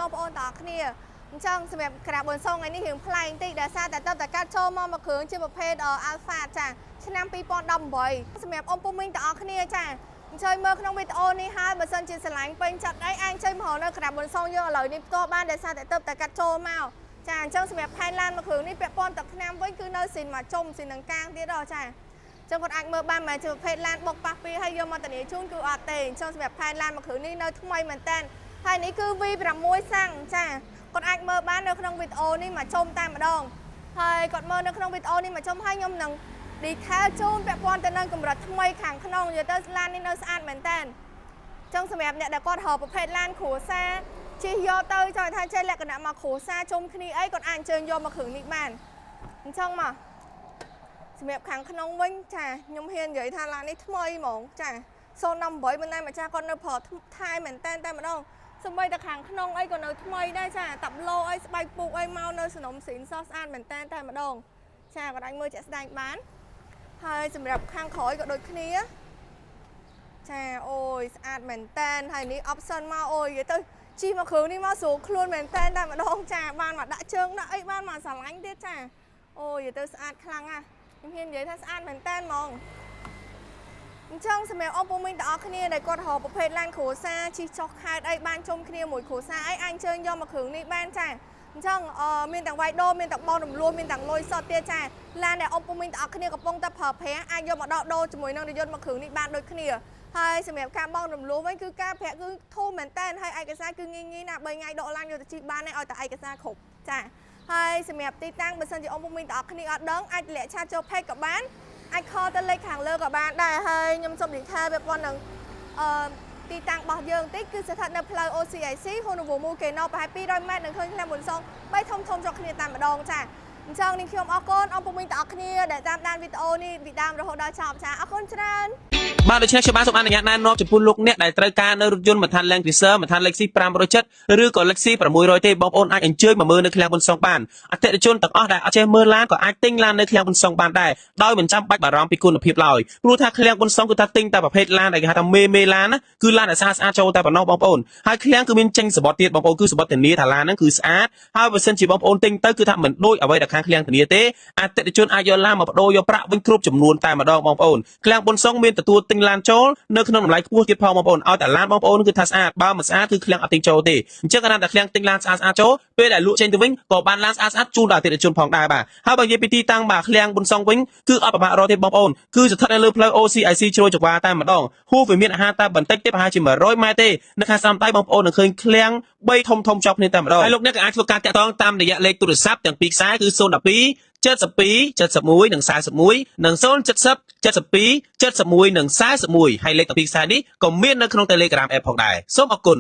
បងប្អូនតគ្នាអញ្ចឹងសម្រាប់ក្រាបប៊ុនសុងថ្ងៃនេះរឿងប្លែកបន្តិចដែលសារតែទៅតែកាត់ចូលមកគ្រឿងជាប្រភេទ Alpha ចាឆ្នាំ2018សម្រាប់អ៊ំពុំមីងទាំងអស់គ្នាចាអញ្ជើញមើលក្នុងវីដេអូនេះហើយបើសិនជាស្រឡាញ់ពេញចិត្តអីអាចជួយមកនៅក្រាបប៊ុនសុងយើងឥឡូវនេះផ្ទាល់បានដែលសារតែទៅតែកាត់ចូលមកចាអញ្ចឹងសម្រាប់ផែនឡានមួយគ្រឿងនេះពាក់ព័ន្ធទឹកឆ្នាំវិញគឺនៅស៊ីនមកជុំស៊ីននឹងកាងទៀតចាចឹងគាត់អាចមើលបានមកជាប្រភេទឡានបុកប៉ះពីហើយយកមកធានាជូនគឺអត់ទេអញ្ចឹងសម្រាប់ផែនឡានមួយគ្រឿងនេះនៅថ្មីមែនតើហើយនេះគឺ V6 សាំងចាគាត់អាចមើលបាននៅក្នុងវីដេអូនេះមកជុំតែម្ដងហើយគាត់មើលនៅក្នុងវីដេអូនេះមកជុំហើយខ្ញុំនឹង detail ជូនពាក់ព័ន្ធទៅនឹងកម្រិតថ្មីខាងក្នុងនិយាយទៅឡាននេះនៅស្អាតមែនតើចឹងសម្រាប់អ្នកដែលគាត់រកប្រភេទឡានគ្រួសារជិះយកទៅចង់ថាចេះលក្ខណៈមកគ្រួសារជុំគ្នាអីគាត់អាចអញ្ជើញយកមកគ្រឿងនេះបានអញ្ចឹងមកសម្រាប់ខាងក្នុងវិញចាខ្ញុំហ៊ាននិយាយថាឡាននេះថ្មីហ្មងចា018មិនដែរម្ចាស់គាត់នៅប្រើថែមែនតើតែម្ដងសម្បីតែខាងក្នុងអីក៏នៅថ្មីដែរចាតាប់ឡូអីស្បែកពុកអីមកនៅសំណុំស៊ីនសស្អាតមែនតើតែម្ដងចាគាត់អាចមើលជាក់ស្ដែងបានហើយសម្រាប់ខាងក្រោយក៏ដូចគ្នាចាអូយស្អាតមែនតើហើយនេះ option មកអូយនិយាយទៅជិះមកគ្រឿងនេះមកស្រួលខ្លួនមែនតើតែម្ដងចាបានមកដាក់ជើងដាក់អីបានមកស្រឡាញ់ទៀតចាអូយនិយាយទៅស្អាតខ្លាំងណាស់ខ្ញុំហ៊ាននិយាយថាស្អាតមែនតើហ្មងអញ្ចឹងសម្រាប់អ៊ំពុំមីងទាំងអស់គ្នាដែលគាត់រកប្រភេទឡានគ្រួសារជិះចុះខេត្តអីបានជុំគ្នាមួយគ្រួសារអីអាចអញ្ជើញយកមកគ្រឿងនេះបានចាអញ្ចឹងមានទាំងវាយដូរមានទាំងបោរំលោះមានទាំងលុយសុទ្ធទៀតចាឡានដែលអ៊ំពុំមីងទាំងអស់គ្នាកំពុងតែប្រើប្រាស់អាចយកមកដកដូរជាមួយនឹងរថយន្តមកគ្រឿងនេះបានដូចគ្នាហើយសម្រាប់ការបោរំលោះវិញគឺការប្រាក់គឺធំមែនតើហើយឯកសារគឺងាយណា3ថ្ងៃដកឡានយកទៅជិះបានឲ្យតែឯកសារគ្រប់ចាហើយសម្រាប់ទីតាំងបើសិនជាអ៊ំពុំមីងទាំងអស់គ្នាអត់ដឹងអាចតម្លាក់ឆាតចូល page ក៏បានអាចខលទៅលេខខាងលើក៏បានដែរហើយខ្ញុំសូមនិយាយថាវាប៉ុណ្ណឹងទីតាំងរបស់យើងតិចគឺស្ថិតនៅផ្លូវ OCIC ហូនវូមូកេណូប្រហែល200 ម៉ែត្រនឹងឃើញឆ្នាំមុនសង3ធំជាប់គ្នាតែម្ដងចាអញ្ចឹងនេះខ្ញុំអរគុណអ៊ំពុំមីងទាំងអស់គ្នាដែលតាមដានវីដេអូនេះពីដើមរហូតដល់ចប់ចាអរគុណច្រើនបាទដូច្នេះខ្ញុំបានសូមអនុញ្ញាតណែនាំចំពោះលោកអ្នកដែលត្រូវការនៅរថយន្តមិនថា Land Cruiser មិនថា Lexus 570ឬក៏ Lexus 600ទេបងប្អូនអាចអញ្ជើញមកមើលនៅឃ្លាំងបុនសុងបានអតិថិជនទាំងអស់ដែលអត់ចេះមើលឡានក៏អាចទិញឡាននៅឃ្លាំងបុនសុងបានដែរដោយមិនចាំបាច់បារម្ភពីគុណភាពឡើយព្រោះថាឃ្លាំងបុនសុងគឺថាទិញតែប្រភេទឡានដែលគេហៅថាមេឡានណាគឺឡានដែលស្អាតចូលតែប៉ុណ្ណោះបងប្អូនហើយឃ្លាំងគឺមានចេញសបត់ទៀតបងប្អូនគឺសបត់ធានាថាឡានហ្នឹងគឺស្អាតហើយបើសិនជាបងប្អូនទិញទៅគឺថាមិនដូចអ្វីដែលខាងឃ្លាំងធានាទេអតិថិជនអាចយកឡានមកបដូរយកប្រាក់វិញគ្រប់ចំនួនតែម្ដងបងប្អូនឃ្លាំងបុនសុងមានទទួលទិញឡានចូលនៅក្នុងតម្លៃខ្ពស់ទៀតផងបងប្អូនឲ្យតែឡានបងប្អូនគឺថាស្អាតបើមិនស្អាតគឺឃ្លាំងអត់ទិញចូលទេអញ្ចឹងគាត់ថាឃ្លាំងទិញឡានស្អាតចូលពេលដែលលក់ចេញទៅវិញក៏បានឡានស្អាតជូនដល់អតិថិជនផងដែរបាទហើយបើនិយាយពីទីតាំងបាទឃ្លាំងបុនសុងវិញគឺអត់ប្រមាថរកទេបងប្អូនគឺស្ថិតនៅលើផ្លូវ OCIC ជ្រោយចង្វាតែម្ដងហួសវាមានអាហារតែបន្តិចទេប្រហែលជា100 ម៉ែត្រទេនៅខាងស្ដាំដៃបងប្អូននឹងឃើញឃ្លាំង3ធំជាប់គ្នាតែម្ដងហើយលោកអ្នកក៏អាចធ្វើការតាក់ទងតាមរយៈលេខទូរស័ព្ទទាំងពីរខ្សែគឺ012 72 71 និង 41 និង 070 72 71 និង 41 ហើយលេខទាំងពីរខ្សែនេះក៏មាននៅក្នុង Telegram App ផងដែរសូមអរគុណ